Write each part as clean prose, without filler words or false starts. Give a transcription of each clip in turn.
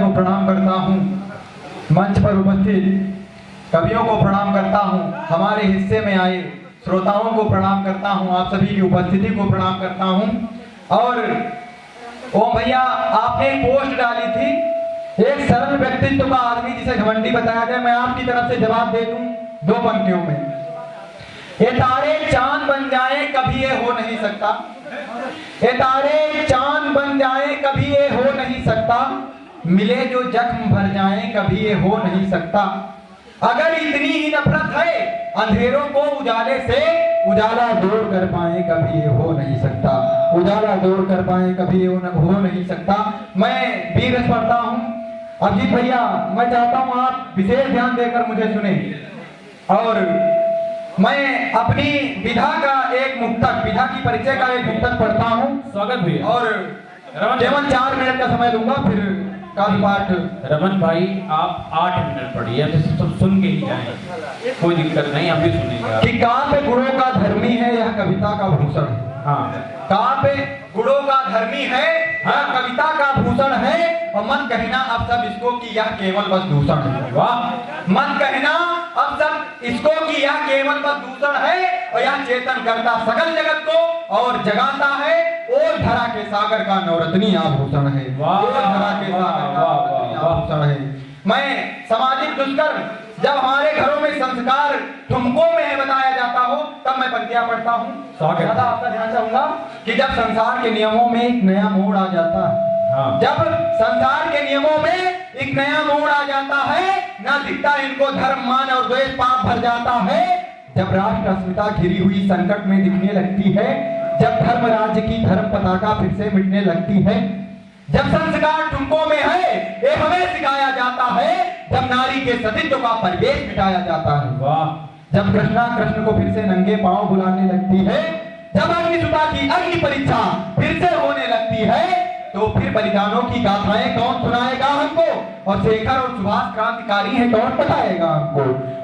को प्रणाम करता हूँ, मंच पर उपस्थित कवियों को प्रणाम करता हूँ, हमारे हिस्से में आए श्रोताओं को प्रणाम करता हूँ, आप सभी की उपस्थिति को प्रणाम करता हूँ। और ओम भैया, आपने एक पोस्ट डाली थी, एक सरल व्यक्तित्व का आदमी जिसे घमंडी बताया जाए, मैं आपकी तरफ से जवाब दे दूं 2 पंक्तियों में। ये तारे चांद बन जाए कभी ये हो नहीं सकता, ये तारे चांद बन जाए कभी ये हो नहीं सकता, मिले जो जख्म भर जाए कभी ये हो नहीं सकता। अगर इतनी ही नफरत है अंधेरों को उजाले से, उजाला दूर कर पाए कभी ये हो नहीं सकता, उजाला दूर कर पाए कभी ये हो नहीं सकता। मैं वीर पढ़ता हूँ। अभिजीत भैया, मैं चाहता हूँ आप विशेष ध्यान देकर मुझे सुने। और मैं अपनी विधा का एक मुक्तक, विधा की परिचय का एक मुक्तक पढ़ता हूँ। स्वागत भैया। और केवल 4 मिनट का समय लूंगा, फिर काफी पाठ। रमन भाई, आप 8 मिनट पढ़िए, सब सुन के ही जाएं, कोई दिक्कत नहीं, आप भी सुनेंगे। कि कहाँ पे गुणों का धर्मी है यह कविता का भूषण है। हाँ, कहाँ पे गुणों का धर्मी है यह कविता का भूषण है, और मत कहना अब सब इसको कि यह केवल बस दूषण है। वाह, मत कहना अब सब इसको कि यह केवल बस दूषण है, और यह चेतन करता सकल जगत को और जगाता है, और धरा के सागर का नवरत्नी आभूषण है। और धरा के सागर का नवरत्नी आभूषण है। मैं सामाजिक दुष्कर्म जब हमारे घरों में संस्कार ठुमकों में बताया जाता हो, तब मैं पंक्तियां पढ़ता हूँ। ज्यादा आपका ध्यान चाहूंगा कि जब संसार के नियमों में एक नया मोड़ आ जाता है, जब संसार के नियमों में एक नया मोड़ आ जाता है, ना दिखता इनको धर्म मान और द्वेष पाप भर जाता है, जब राष्ट्र अस्मिता घिरी हुई संकट में दिखने लगती है, जब धर्म राज्य की धर्म पताका फिर से मिटने लगती है, जब संस्कार ठुमकों में है ये हमें सिखाया जाता है, जब नारी के सतीत्व का परिवेश मिटाया जाता है, जब कृष्णा कृष्ण को फिर से नंगे पांव बुलाने लगती है, जब अग्निसुता की अग्नि परीक्षा फिर से होने लगती है, तो फिर बलिदानों की गाथाएं कौन सुनाएगा हमको, और शेखर और सुभाष क्रांतिकारी है कौन बताएगा हमको,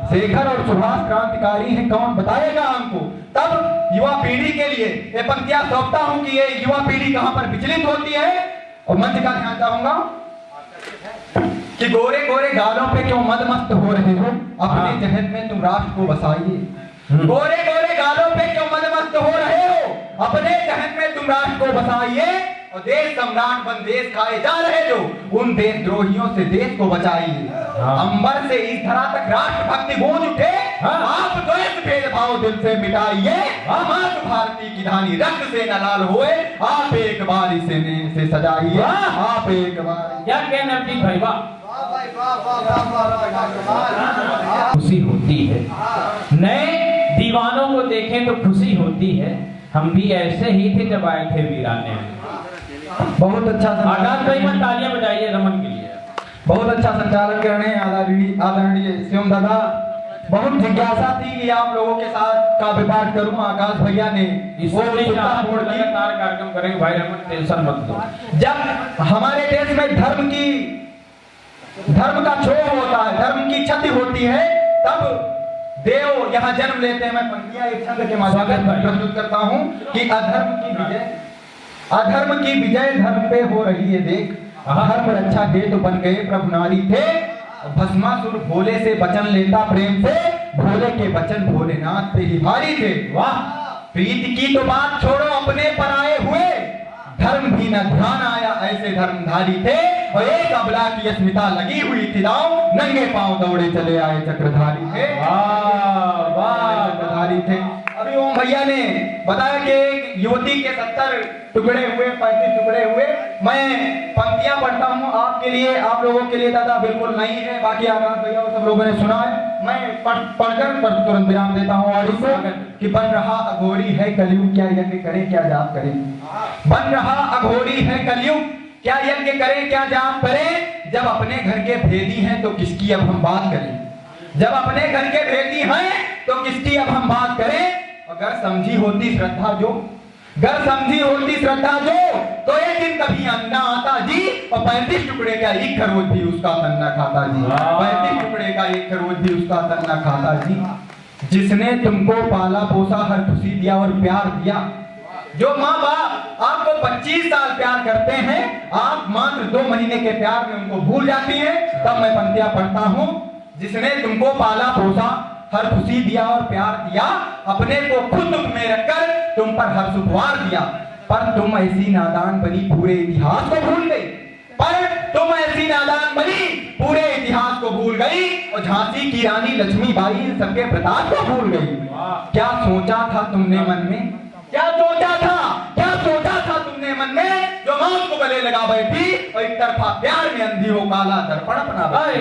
शेखर और सुभाष क्रांतिकारी है कौन बताएगा हमको। तब युवा पीढ़ी के लिए ये पंक्तियां सौंपता हूं कि ये युवा पीढ़ी कहां पर विचलित होती है। और मंच का ध्यान चाहूंगा कि गोरे गोरे गालों पे क्यों मदमस्त हो रहे हो, अपने जहन में तुम राष्ट्र को बसाइए। गोरे गोरे गालों पे क्यों मदमस्त हो रहे हो, अपने जहन में तुम राष्ट्र को बसाइए, और देश सम्राट बन देश खाए जा रहे जो, उन देशद्रोहियों से देश को बचाइए। अंबर से इस धरा तक राष्ट्र भक्ति गूंज उठे, आप द्वेष भेदभाव दिल से मिटाइए, मातृ भारती की धानी रक्त से न लाल होए, आप एक बार इसे सजाइए, आप एक बार। क्या कहना भाई, वाह, खुशी होती है, नए दीवानों को देखें तो खुशी होती है। हम भी ऐसे ही थे जब आए थे वीराने में। बहुत अच्छा आकाश भाई, मत तालियां बजाइए रमन के लिए। बहुत अच्छा संचालन कर रहे हैं आदरणीय शिवम दादा। बहुत जिज्ञासा थी कि आप लोगों के साथ काव्य पाठ करूं, आकाश भैया ने लगातार कार्यक्रम करेंगे भाई, रमन टेंशन मत लो। जब हमारे देश में धर्म का क्षोभ होता है, धर्म की क्षति होती है, तब देव यहाँ जन्म लेते हैं। मैं पंक्तियां एक छंद के माध्यम से प्रस्तुत करता हूँ कि अधर्म की विजय धर्म पे हो रही है देख, धर्म रक्षा हेतु बन गए प्रभु नारी थे, भस्मासुर भोले से वचन लेता प्रेम से, भोले के वचन भोलेनाथ पे ही भारी थे। वाह, प्रीति की तो बात छोड़ो, अपने पर आए हुए धर्म भी न ध्यान आया, ऐसे धर्मधारी थे, और एक अबला की अस्मिता लगी हुई थी दांव, नंगे पांव दौड़े चले आए चक्रधारी थे। वाह वाह, चक्रधारी थे। अभी ओम भैया ने बताया कि एक युवती के 70 टुकड़े हुए, 35 टुकड़े हुए। मैं पंक्तियां पढ़ता हूँ आपके लिए, आप लोगों के लिए दादा बिल्कुल नहीं है, बाकी आकाश भैया और सब लोगों ने सुना है। मैं पढ़कर तुरंत विराम देता हूँ ऑडियो को कि बन रहा अघोरी है कलयुग, क्या यज्ञ करे क्या जाप करे। बन रहा अघोरी है कलयुग, क्या यज्ञ करें क्या जाप करें, जब अपने घर के भेदी हैं तो किसकी अब हम बात करें, जब अपने घर के भेदी हैं तो किसकी अब हम बात करें। अगर समझी होती श्रद्धा जो, घर समझी होती श्रद्धा जो, तो एक दिन कभी अन्ना आता जी, और 35 टुकड़े का एक खरोच भी उसका तन्ना खाता जी, 35 टुकड़े का एक खरोच भी उसका तन्ना खाता जी। जिसने तुमको पाला पोसा हर खुशी दिया और प्यार दिया, जो माँ बाप आपको 25 साल प्यार करते हैं, आप मात्र 2 महीने के प्यार में उनको भूल जाती हैं। तब मैं पंक्तियां पढ़ता हूँ, जिसने तुमको पाला पोसा, हर खुशी दिया और प्यार दिया, अपने को खुद दुख में रखकर तुम पर हर सुखवार दिया, पर तुम ऐसी नादान बनी पूरे इतिहास को भूल गई। पर तुम ऐसी नादान बनी पूरे इतिहास को भूल गई और झांसी की रानी लक्ष्मीबाई सबके प्रताप को भूल गई। क्या सोचा था तुमने मन में, क्या सोचा था, क्या सोचा था तुमने मन में, जो मौत को गले लगा बैठी और एक तरफा प्यार में अंधी हो काला दर्पण अपना बैठी,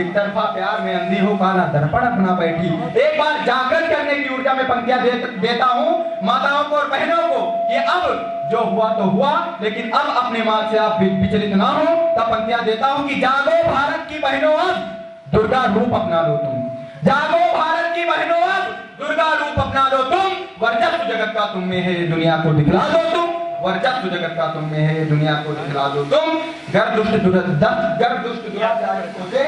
एक तरफा प्यार में अंधी हो काला दर्पण अपना बैठी। एक बार जागृत करने की ऊर्जा में पंक्तियां देता हूँ माताओं को और बहनों को कि अब जो हुआ तो हुआ, लेकिन अब अपने मार्ग से आप विचलित ना हो। तब पंक्तियां देता हूँ कि जागो भारत की बहनों, अब दुर्गा रूप अपना लो तुम, जागो भारत की बहनों, अब दुर्गा रूप अपना लो तुम, वर्चस्व जगत का तुम में है, दुनिया को दिखला दो तुम, वर्चस्व जगत का तुम में है, दुनिया को दिखला दो तुम। गर दुष्ट दुराचारी सोचे,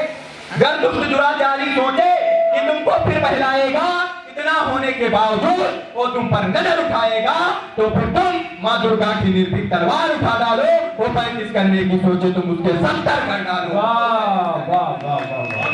गर दुष्ट दुराचारी सोचे कि तुमको फिर बहलाएगा, इतना होने के बावजूद वो तुम पर नजर उठाएगा, तो फिर तुम माँ दुर्गा की निर्भीक तलवार उठा डालो, वो 35 करने की सोचे तुम उसके 70 कर डालो। वाह वाह वाह वाह।